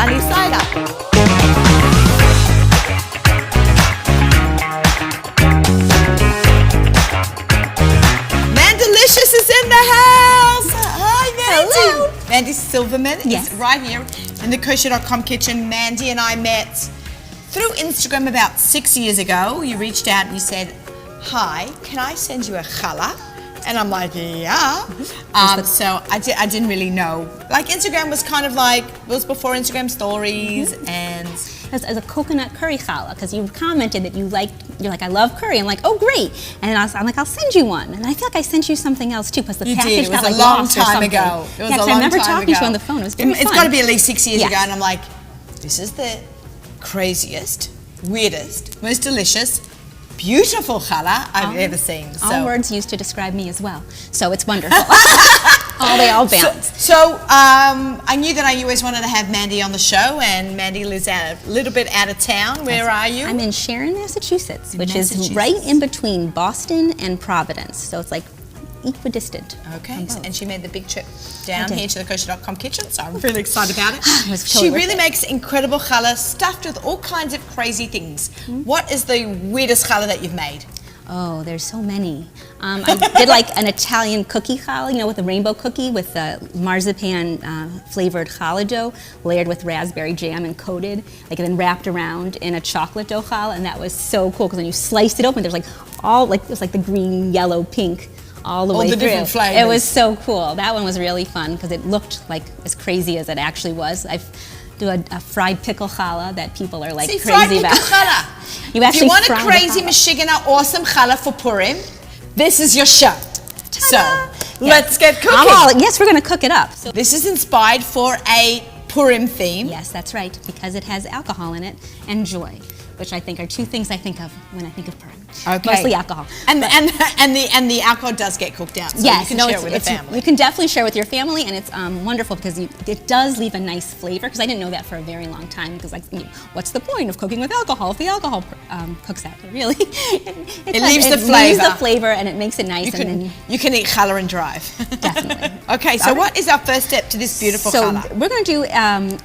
sunny side up. Mandelicious is in the house. Hi, Mandy. Hello. Mandy Silverman Yes. is right here in the kosher.com kitchen. Mandy and I met through Instagram about 6 years ago. You reached out and you said, hi, can I send you a challah? And I'm like, yeah. So I didn't really know. Like Instagram was kind of like, it was before Instagram stories and... As a coconut curry challah, because you commented that you're like, I love curry. I'm like, oh, great. And I'm like, I'll send you one. And I feel like I sent you something else too, because the package got like lost or something. It was a long time ago. It was yeah, a long I remember time talking ago. to you on the phone. It was very fun. It's got to be at least 6 years Yes. ago. And I'm like, this is the craziest, weirdest, most delicious, beautiful challah I've ever seen. So. All words used to describe me as well. So it's wonderful. They all bounce. So I knew that I always wanted to have Mandy on the show, and Mandy lives a little bit out of town. Where are you? I'm in Sharon, Massachusetts, which is right in between Boston and Providence. So it's like equidistant. Okay, and she made the big trip down here to the kosher.com kitchen, so I'm really excited about it. It was totally She worth really it. makes incredible challah stuffed with all kinds of crazy things. What is the weirdest challah that you've made? Oh, there's so many. I did like an Italian cookie challah, you know, with a rainbow cookie with marzipan flavored challah dough layered with raspberry jam and coated, like and then wrapped around in a chocolate dough challah, and that was so cool because when you sliced it open, there's like all like it was like the green, yellow, pink. All the way through. Different flavors. It was so cool. That one was really fun because it looked like as crazy as it actually was. I do a fried pickle challah that people are like crazy about. Challah. You actually if you want a fry the crazy challah. Michiganer awesome challah for Purim, this is your show. Ta-da. So let's get cooking. Yes, we're going to cook it up. So This is inspired for a Purim theme. yes, that's right, because it has alcohol in it and joy, which I think are two things I think of when I think of Purim. Okay. Mostly alcohol. And the alcohol does get cooked out, so Yes, you can share it with the family. You can definitely share with your family, and it's wonderful because it does leave a nice flavor. Because I didn't know that for a very long time. Because like, what's the point of cooking with alcohol if the alcohol cooks out? But really, it leaves the flavor. Leaves the flavor, and it makes it nice. You can eat challah and drive. Definitely. Okay, so what is our first step to this beautiful challah? So we're going to do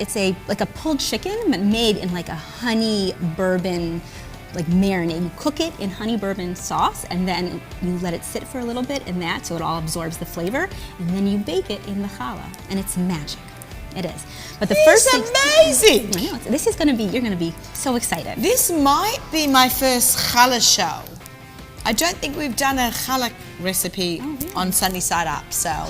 it's like a pulled chicken but made in like a honey bourbon like marinade. You cook it in honey bourbon sauce, and then you let it sit for a little bit in that so it all absorbs the flavor, and then you bake it in the challah, and it's magic. It is. But the first thing, amazing. I know, this is going to be, you're going to be so excited. This might be my first challah show. I don't think we've done a challah recipe on Sunny Side Up, so.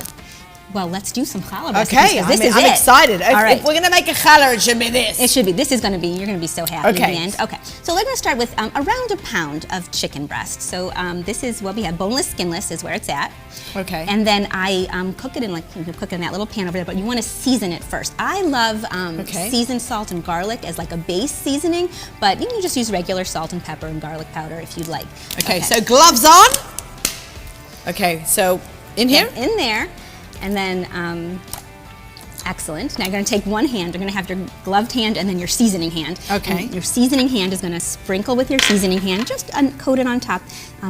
Well, let's do some challah recipes. Okay, I'm excited. All right. If we're going to make a challah, it should be this. It should be. This is going to be, you're going to be so happy Okay. in the end. Okay, so we're going to start with around a pound of chicken breast. So this is what we have. Boneless, skinless is where it's at. Okay. And then I cook it in, like, you can cook it in that little pan over there, but you want to season it first. I love seasoned salt and garlic as like a base seasoning, but you can just use regular salt and pepper and garlic powder if you'd like. Okay, so gloves on. Okay, so in here? In there. And then, excellent. Now you're going to take one hand. You're going to have your gloved hand and then your seasoning hand. Okay. And your seasoning hand is going to sprinkle with your seasoning hand, just coat it on top.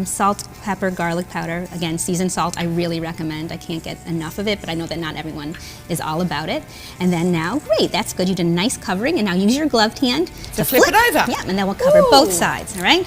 Salt, pepper, garlic powder. Again, seasoned salt I really recommend. I can't get enough of it, but I know that not everyone is all about it. And then now, great, that's good. You did a nice covering, and now use your gloved hand to flip it over. Yeah, and then we'll cover both sides, all right?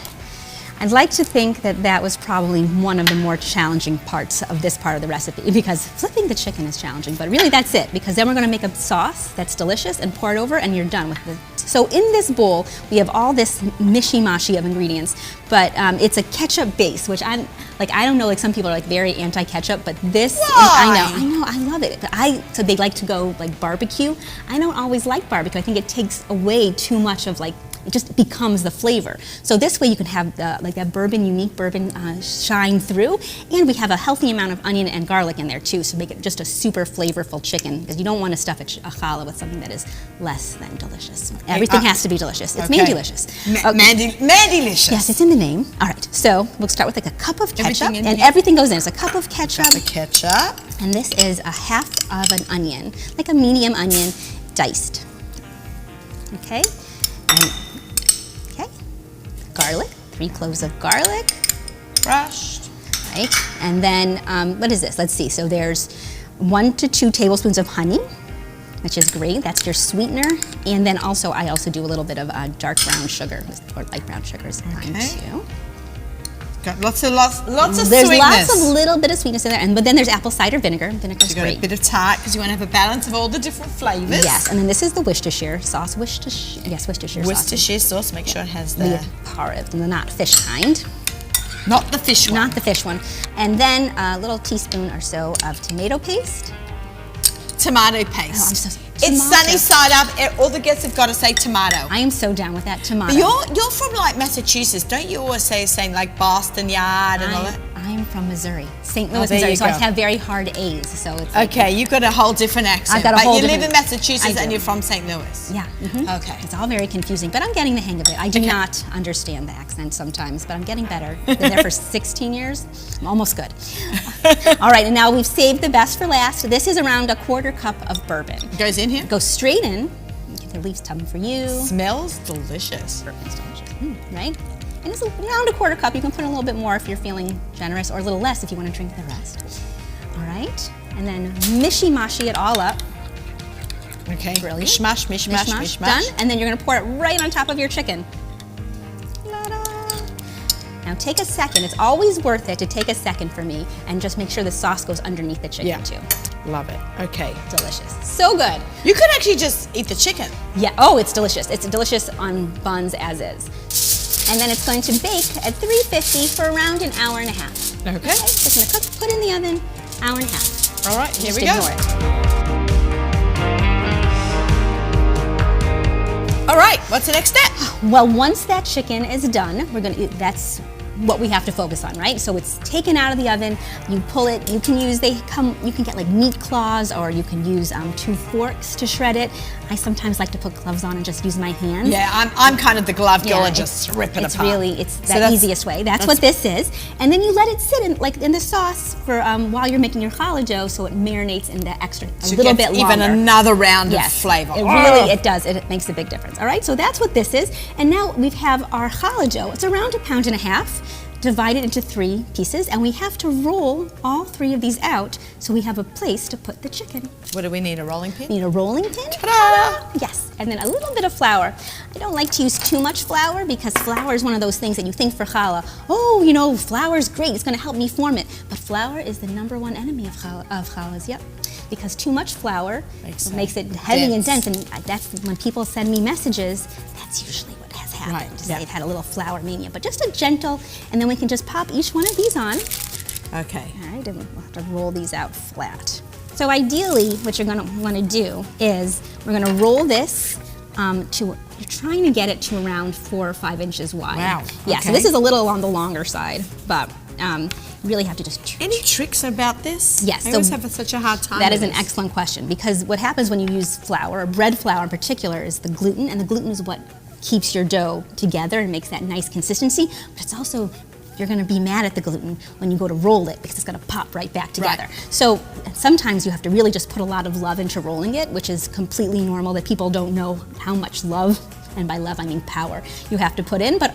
I'd like to think that that was probably one of the more challenging parts of this part of the recipe, because flipping the chicken is challenging, but really that's it, because then we're going to make a sauce that's delicious and pour it over, and you're done with it. So in this bowl, we have all this mishy-mashy of ingredients, but it's a ketchup base, which I don't know, like some people are like very anti-ketchup, but this, I know, I love it. But so they like to go like barbecue. I don't always like barbecue. I think it takes away too much of like, it just becomes the flavor. So this way you can have like that bourbon, unique bourbon shine through, and we have a healthy amount of onion and garlic in there too, so make it just a super flavorful chicken, because you don't want to stuff a challah with something that is less than delicious. Everything has to be delicious. It's Mandy-licious. Mandy-licious. Yes, it's in the name. All right, so we'll start with like a cup of ketchup, Everything in and here? everything goes in. It's a cup of ketchup. The ketchup. And this is a half of an onion, like a medium onion, diced. Okay. Garlic, 3 cloves of garlic. Crushed. Right, and then what is this? Let's see. So there's 1 to 2 tablespoons of honey. which is great. That's your sweetener. And then also, I also do a little bit of dark brown sugar, or light brown sugar is fine too. Got lots of sweetness. There's lots of little bit of sweetness in there, but then there's apple cider vinegar. Vinegar's great. A bit of tart because you want to have a balance of all the different flavors. Yes, and then this is the Worcestershire sauce. Worcestershire sauce. Make sure it has the not fish kind. Not the fish one. Not the fish one. And then a little teaspoon or so of tomato paste. Tomato paste. Oh, I'm so sorry. It's sunny side up. All the guests have got to say tomato. I am so down with that tomato. But you're from like Massachusetts, don't you always saying like Boston Yard and all that? I'm from Missouri, St. Louis, Missouri, so I have very hard A's. So it's okay. You've got a whole different accent. I've got a whole But you live in Massachusetts and you're from St. Louis. Yeah. Okay. It's all very confusing, but I'm getting the hang of it. I do not understand the accent sometimes, but I'm getting better. Been there for 16 years. I'm almost good. All right, and now we've saved the best for last. This is around a 1/4 cup of bourbon. Goes in here? Goes straight in. It leaves some for you. Smells delicious. Bourbon's delicious, right? And it's around a 1/4 cup. You can put a little bit more if you're feeling generous, or a little less if you want to drink the rest. All right, and then mishy-mashy it all up. Okay. Brilliant. Mishmash. Done. And then you're going to pour it right on top of your chicken. Ta-da. Now take a second. It's always worth it to take a second for me and just make sure the sauce goes underneath the chicken too. Love it. Okay. Delicious. So good. You could actually just eat the chicken. Yeah. Oh, it's delicious. It's delicious on buns as is. And then it's going to bake at 350 for around an hour and a half. Okay. Just going to cook, put in the oven, hour and a half. All right, here we go. All right, what's the next step? Well, once that chicken is done, that's what we have to focus on, right? So it's taken out of the oven, you pull it, you can get like meat claws, or you can use 2 forks to shred it. I sometimes like to put gloves on and just use my hands. Yeah, I'm kind of the glove girl and just rip it apart. It's the easiest way. That's what this is. And then you let it sit in the sauce for while you're making your challah dough, so it marinates in the extra a little bit longer. Even another round of flavor. It does. It makes a big difference. All right, so that's what this is. And now we have our challah dough. It's around 1.5 pounds. Divided into 3 pieces, and we have to roll all 3 of these out so we have a place to put the chicken. What do we need, a rolling pin? We need a rolling pin. Ta-da! Yes, and then a little bit of flour. I don't like to use too much flour because flour is one of those things that you think for challah, oh, you know, flour is great, it's going to help me form it. But flour is the #1 enemy of challahs, yep. Because too much flour makes it heavy and dense, and that's when people send me messages, that's usually what has happened. They've had a little flour mania, but just a gentle, and then we can just pop each one of these on. Okay. All right, and we'll have to roll these out flat. So ideally, what you're gonna wanna do is we're gonna roll this you're trying to get it to around 4 or 5 inches wide. Wow. Yeah, so this is a little on the longer side, but you really have to just... Any tricks about this? Yes. I always have such a hard time That with is an excellent question, because what happens when you use flour, or bread flour in particular, is the gluten, and the gluten is what keeps your dough together and makes that nice consistency, but it's also, you're gonna be mad at the gluten when you go to roll it because it's gonna pop right back together. Right. So sometimes you have to really just put a lot of love into rolling it, which is completely normal, that people don't know how much love, and by love I mean power, you have to put in, but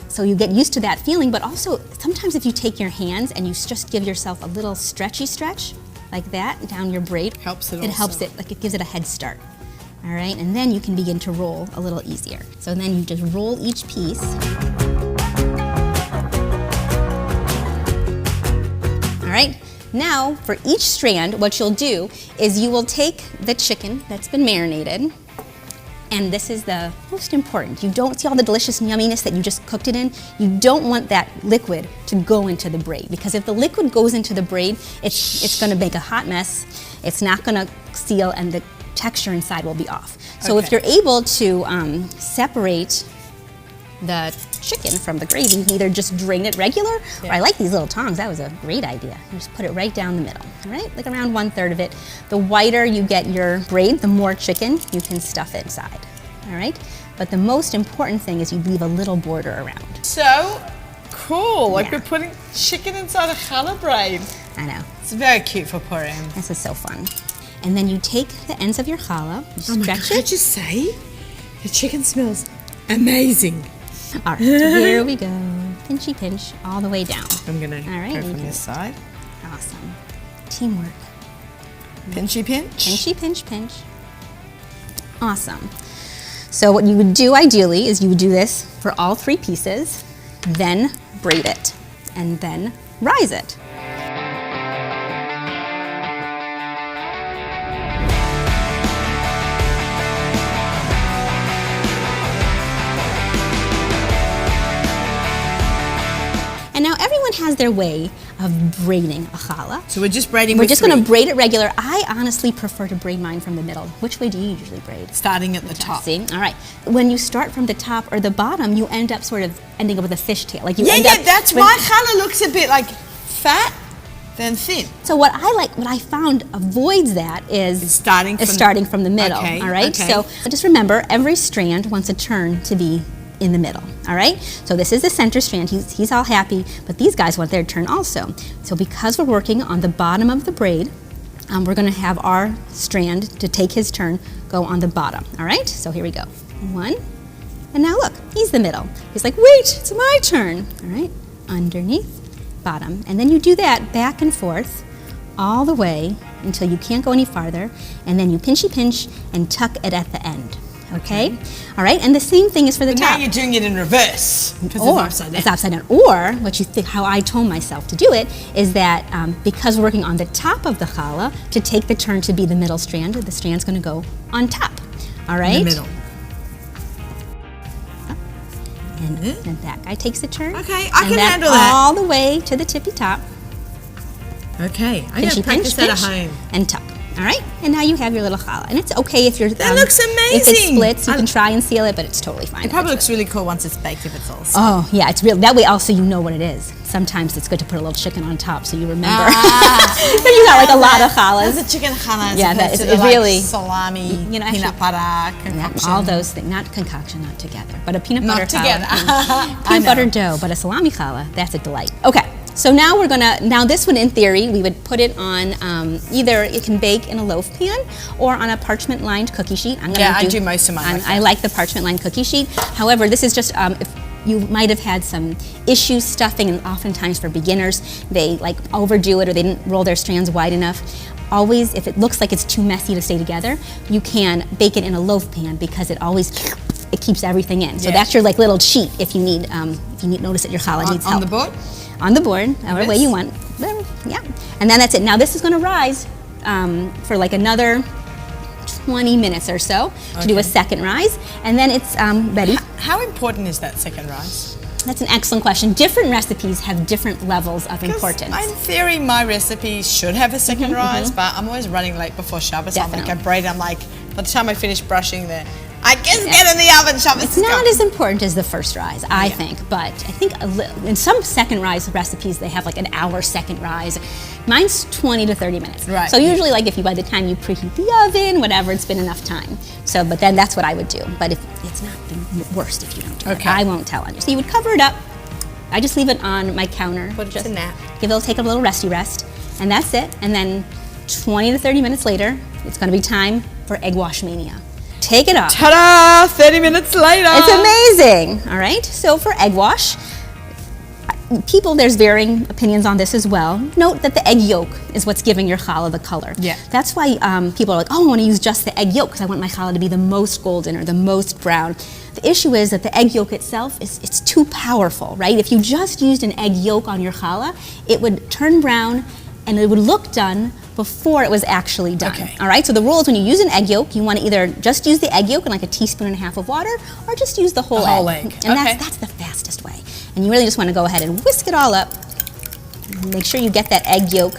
so you get used to that feeling, but also sometimes if you take your hands and you just give yourself a little stretchy stretch, like that, down your braid, helps it helps it, like it gives it a head start. All right, and then you can begin to roll a little easier. So then you just roll each piece. All right, now for each strand, what you'll do is you will take the chicken that's been marinated, and this is the most important. You don't see all the delicious yumminess that you just cooked it in. You don't want that liquid to go into the braid, because if the liquid goes into the braid, it's gonna make a hot mess. It's not gonna seal, and the texture inside will be off. So if you're able to separate the chicken from the gravy, you can either just drain it regular, or I like these little tongs, that was a great idea. You just put it right down the middle, all right? Like around 1/3 of it. The whiter you get your braid, the more chicken you can stuff inside, all right? But the most important thing is you leave a little border around. So cool, like we're putting chicken inside a challah braid. I know. It's very cute for Purim. This is so fun. And then you take the ends of your challah, you stretch it. Could you say? The chicken smells amazing. All right, here we go. Pinchy pinch all the way down. I'm gonna go from this side. Awesome. Teamwork. Pinchy pinch. Pinchy pinch pinch. Awesome. So what you would do ideally is you would do this for all 3 pieces, then braid it, and then rise it. And now everyone has their way of braiding a challah. So we're just braiding We're with just 3. going to braid it regular. I honestly prefer to braid mine from the middle. Which way do you usually braid? Starting at the top. See? All right. When you start from the top or the bottom, you end up sort of ending up with a fishtail. Like you Yeah, end yeah, up that's with- why challah looks a bit like fat than thin. So what I found avoids that is Starting from the middle. Okay, All right. okay. So just remember, every strand wants a turn to be in the middle. All right. So this is the center strand. He's all happy, but these guys want their turn also. So because we're working on the bottom of the braid, we're going to have our strand to take his turn go on the bottom. All right. So here we go. 1, and now look, he's the middle. He's like, wait, it's my turn. All right. Underneath, bottom, and then you do that back and forth all the way until you can't go any farther, and then you pinchy pinch and tuck it at the end. Okay? All right, and the same thing is for the But top. now you're doing it in reverse. Because it's upside down. It's upside down. Or what you think, how I told myself to do it is that because we're working on the top of the challah, to take the turn to be the middle strand, the strand's going to go on top. All right. In the middle. And then that guy takes a turn. Okay, I can and handle that. all the way to the tippy top. Okay, I'm going to Pinchy, practice pinch, that at pinch, home. and tuck. All right, and now you have your little challah, and it's okay if you're. That looks If it amazing. splits, you can try and seal it, but it's totally fine. It probably looks really cool once it's baked if it's all split. Oh yeah, it's real. That way, also you know what it is. Sometimes it's good to put a little chicken on top so you remember. But you got like a lot of challahs. That's a chicken challah as Yeah, opposed that is to the, like, really- salami, You know, peanut actually- butter, concoction. All those things, not concoction, not together, but a peanut Not butter together. challah, I peanut know. butter dough, but a salami challah, that's a delight. Okay, so now now this one in theory, we would put it on either it can bake in a loaf pan or on a parchment lined cookie sheet. Yeah, I do most of mine like I like the parchment lined cookie sheet. However, this is just, if you might have had some issues stuffing, and oftentimes for beginners, they like overdo it or they didn't roll their strands wide enough. Always, if it looks like it's too messy to stay together, you can bake it in a loaf pan because it keeps everything in. So Yeah. that's your like little cheat if you need notice that your challah needs help. On the board? On the board, however way you want. Yeah, and then that's it. Now this is going to rise for like another 20 minutes or so to do a second rise, and then it's ready. How important is that second rise? That's an excellent question. Different recipes have different levels of importance. In theory, my recipe should have a second rise, but I'm always running late before Shabbos. I'll make a Definitely. braid. I'm like, by the time I finish brushing I can get in the oven. Shabbos It's is not coming. as important as the first rise, I think, but I think in some second rise recipes they have like an hour second rise. Mine's 20 to 30 minutes. Right. So usually like if you by the time you preheat the oven, whatever, it's been enough time. So, but then that's what I would do. But if it's not the worst if you don't do it. Okay. I won't tell on you. So you would cover it up. I just leave it on my counter. Put it just to nap. take a little resty rest, and that's it. And then 20 to 30 minutes later, it's going to be time for egg wash mania. Take it off. Ta-da! 30 minutes later. It's amazing. All right. So for egg wash, there's varying opinions on this as well. Note that the egg yolk is what's giving your challah the color. Yeah. That's why people are like, oh, I want to use just the egg yolk because I want my challah to be the most golden or the most brown. The issue is that the egg yolk itself it's too powerful, right? If you just used an egg yolk on your challah, it would turn brown and it would look done before it was actually done. Okay. All right, so the rule is when you use an egg yolk, you want to either just use the egg yolk in like a teaspoon and a half of water or just use the whole egg. And Okay. that's the fastest way. And you really just want to go ahead and whisk it all up. Make sure you get that egg yolk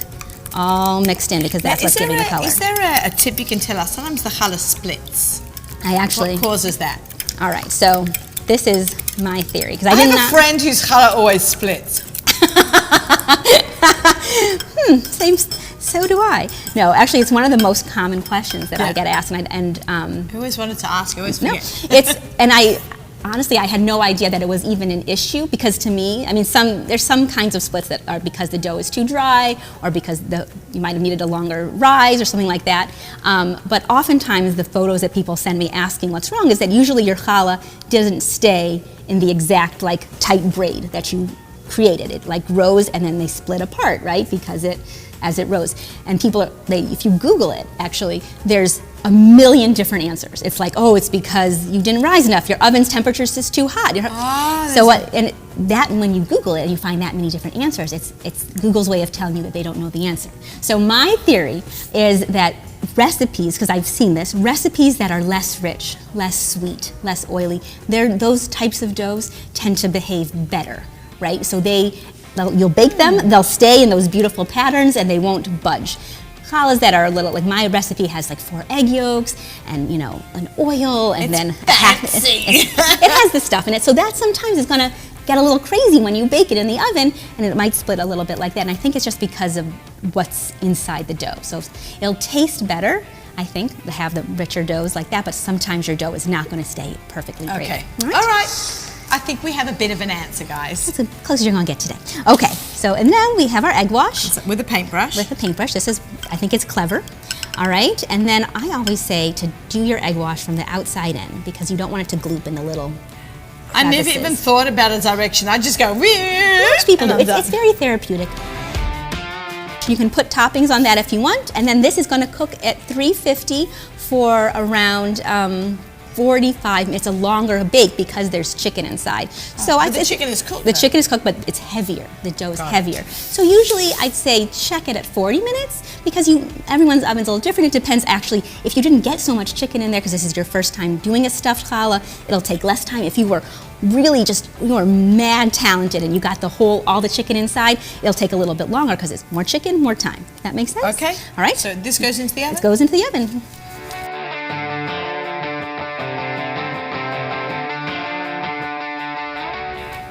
all mixed in because that's what's giving the color. Is there a tip you can tell us? Sometimes the challah splits. I actually, What causes that? all right, so this is my theory because I I did have not. a friend whose challah always splits. So do I. No, actually, it's one of the most common questions that I get asked, and I always wanted to ask. I always no, forget. I honestly I had no idea that it was even an issue because to me, I mean, there's some kinds of splits that are because the dough is too dry or because you might have needed a longer rise or something like that. But oftentimes the photos that people send me asking what's wrong is that usually your challah doesn't stay in the exact like tight braid that you created. It like rose and then they split apart, right? Because as it rose. And if you Google it, actually, there's a million different answers. It's like, oh, it's because you didn't rise enough. Your oven's temperature is just too hot. So what? And that, when you Google it and you find that many different answers, it's Google's way of telling you that they don't know the answer. So my theory is that recipes, because I've seen this, recipes that are less rich, less sweet, less oily, those types of doughs tend to behave better, right? So you'll bake them, they'll stay in those beautiful patterns, and they won't budge. Challahs that are a little, like my recipe has like 4 egg yolks and, you know, an oil, and then it has the stuff in it. So that sometimes is gonna get a little crazy when you bake it in the oven, and it might split a little bit like that. And I think it's just because of what's inside the dough. So it'll taste better, I think, to have the richer doughs like that, but sometimes your dough is not gonna stay perfectly braided. Okay, all right. I think we have a bit of an answer, guys. That's as close as you're gonna get today. Okay, so and then we have our egg wash. With a paintbrush. With a paintbrush. This is, I think it's clever. All right, and then I always say to do your egg wash from the outside in, because you don't want it to gloop in the little crevices. I never even thought about a direction. I just go, most people do. It's very therapeutic. You can put toppings on that if you want, and then this is gonna cook at 350 for around 45 minutes. It's a longer bake because there's chicken inside. So the chicken is cooked. The chicken is cooked, but it's heavier. The dough is heavier. So usually I'd say check it at 40 minutes because everyone's oven's a little different. It depends actually if you didn't get so much chicken in there because this is your first time doing a stuffed challah, it'll take less time. If you were really you were mad talented and you got all the chicken inside, it'll take a little bit longer because it's more chicken, more time. That makes sense? Okay. All right. So this goes into the oven? It goes into the oven.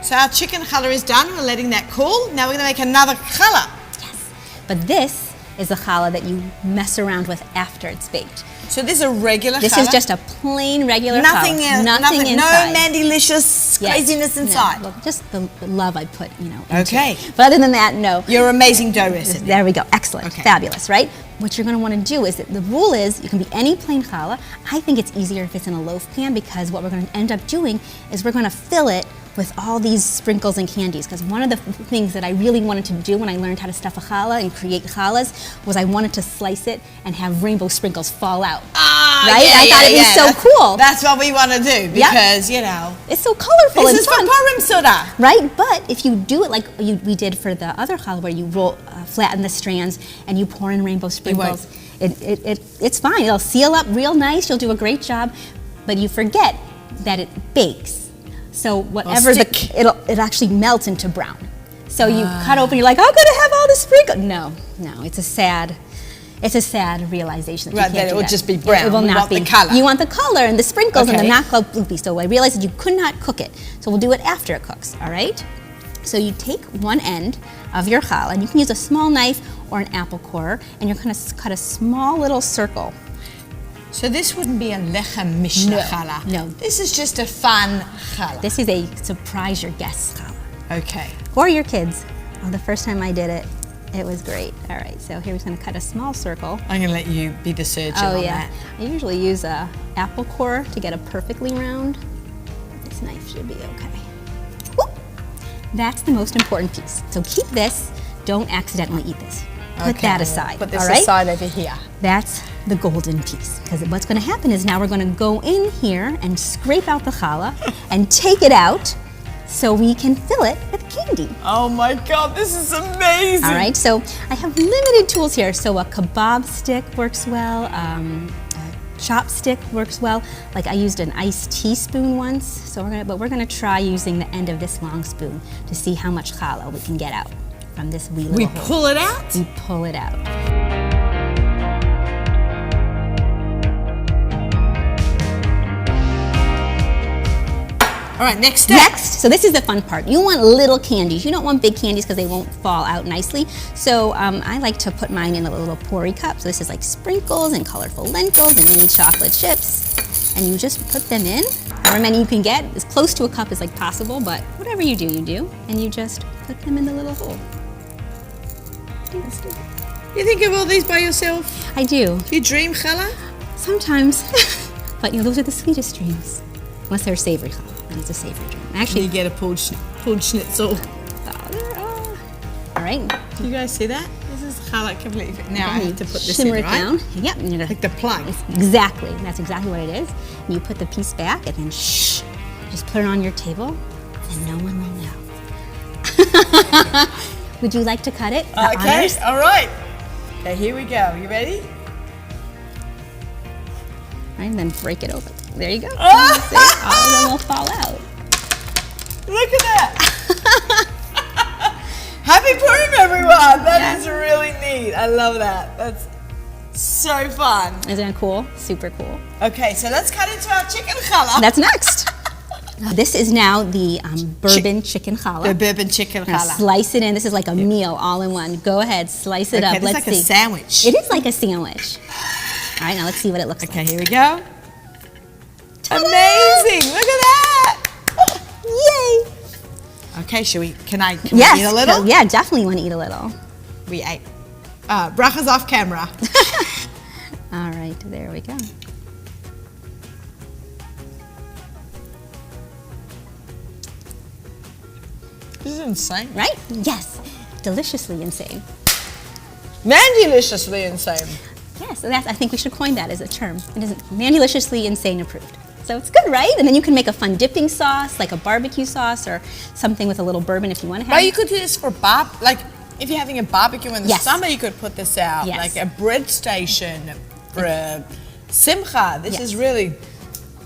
So our chicken challah is done. We're letting that cool. Now we're going to make another challah. Yes. But this is a challah that you mess around with after it's baked. So this is a regular challah? This is just a plain regular nothing challah. Nothing inside. No Mandylicious craziness inside. No. Well, just the love I put, into Okay. it. But other than that, no. Your amazing dough recipe. There we go. Excellent. Okay. Fabulous, right? What you're going to want to do is, the rule is, you can be any plain challah. I think it's easier if it's in a loaf pan because what we're going to end up doing is we're going to fill it with all these sprinkles and candies, because one of the things that I really wanted to do when I learned how to stuff a challah and create challahs was I wanted to slice it and have rainbow sprinkles fall out. Right? I thought it was so cool. That's what we want to do because, you know, it's so colorful and fun. This is for Purim seuda. Right? But if you do it like we did for the other challah where you flatten the strands and you pour in rainbow sprinkles, it's fine. It'll seal up real nice. You'll do a great job. But you forget that it bakes. So whatever it actually melts into brown. So you cut open, you're like, I'm gonna have all this sprinkle. No, it's a sad realization that you can't that do it will that. just be brown. It will not be. The color. You want the color and the sprinkles and the not gloopy. So I realized that you could not cook it. So we'll do it after it cooks, all right? So you take one end of your challah, and you can use a small knife or an apple corer, and you're gonna cut a small little circle. So this wouldn't be a lechem mishnah challah. No. This is just a fun challah. This is a surprise your guests challah. Okay. Or your kids. Oh, the first time I did it, it was great. All right, so here we're going to cut a small circle. I'm going to let you be the surgeon on that. I usually use a apple core to get a perfectly round. This knife should be okay. Whoop. That's the most important piece. So keep this. Don't accidentally eat this. Put that aside. Put this aside over here. That's the golden piece. Because what's going to happen is now we're going to go in here and scrape out the challah and take it out so we can fill it with candy. Oh my God, this is amazing. All right, so I have limited tools here. So a kebab stick works well. A chopstick works well. Like I used an iced teaspoon once. So we're gonna try using the end of this long spoon to see how much challah we can get out from this wee little hole. Pull it out? We pull it out. All right, next step. Next, so this is the fun part. You want little candies. You don't want big candies because they won't fall out nicely. So I like to put mine in a little porry cup. So this is like sprinkles and colorful lentils and mini chocolate chips. And you just put them in. However many you can get, as close to a cup as like possible, but whatever you do, you do. And you just put them in the little hole. You think of all these by yourself? I do. Do you dream challah? Sometimes. But those are the sweetest dreams. Unless they're savory challah. And it's a savory dream. Actually, you get a pulled schnitzel. All right. Do you guys see that? This is challah completely. Now I have to put this shimmer in, it right? down. Yep. And you're gonna, Like the plug. exactly. That's exactly what it is. You put the piece back and then shh. Just put it on your table and no one will know. Would you like to cut it? The Okay, honors? all right. Okay, here we go. You ready? Right, and then break it open. There you go. Oh! See? All of them will fall out. Look at that. Happy Purim, everyone. That is really neat. I love that. That's so fun. Isn't that cool? Super cool. Okay, so let's cut into our chicken challah. That's next. This is now the bourbon chicken challah. The bourbon chicken Now challah. slice it in. This is like a meal all in one. Go ahead, slice it Okay, up. this is Let's like see. a sandwich. It is like a sandwich. All right, now let's see what it looks Okay, like. here we go. Amazing! Look at that! Yay! Okay, can we Yes. eat a little? Yeah, definitely want to eat a little. We ate. Brachas off camera. All right, there we go. This is insane. Right? Yes. Deliciously insane. Man-deliciously insane. Yes, so that's, I think we should coin that as a term. It is man-deliciously insane approved. So it's good, right? And then you can make a fun dipping sauce, like a barbecue sauce or something with a little bourbon if you want to have. Well, you could do this for like if you're having a barbecue in the Yes. summer, you could put this out. Yes. Like a bread station for a simcha. This is really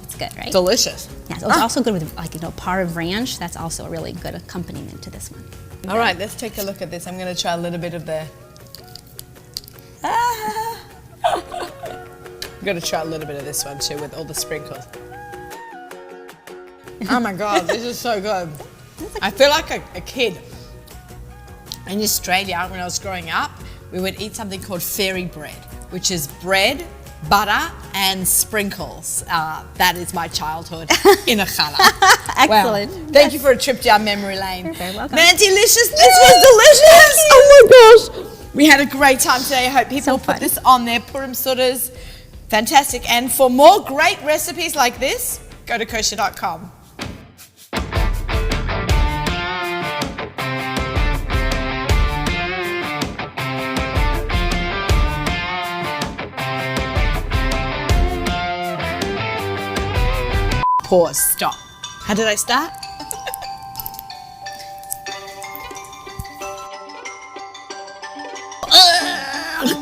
It's good, right? delicious. Yes, it's also good with Parve ranch. That's also a really good accompaniment to this one. All right, let's take a look at this. I'm going to try a little bit of the... I'm going to try a little bit of this one too with all the sprinkles. Oh my God, this is so good. I feel like a kid. In Australia, when I was growing up, we would eat something called fairy bread, which is bread, butter, and sprinkles. That is my childhood in a challah. Excellent. Wow. Thank you for a trip down memory lane. You're very welcome. Man, delicious. This was delicious. Oh my gosh. We had a great time today. I hope people So put fun. this on their Purim seudas. Fantastic. And for more great recipes like this, go to kosher.com. Pause. Stop. How did I start?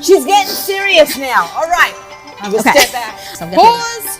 She's getting serious now. All right. I'm going to Okay. step back. So I'm gonna- Pause.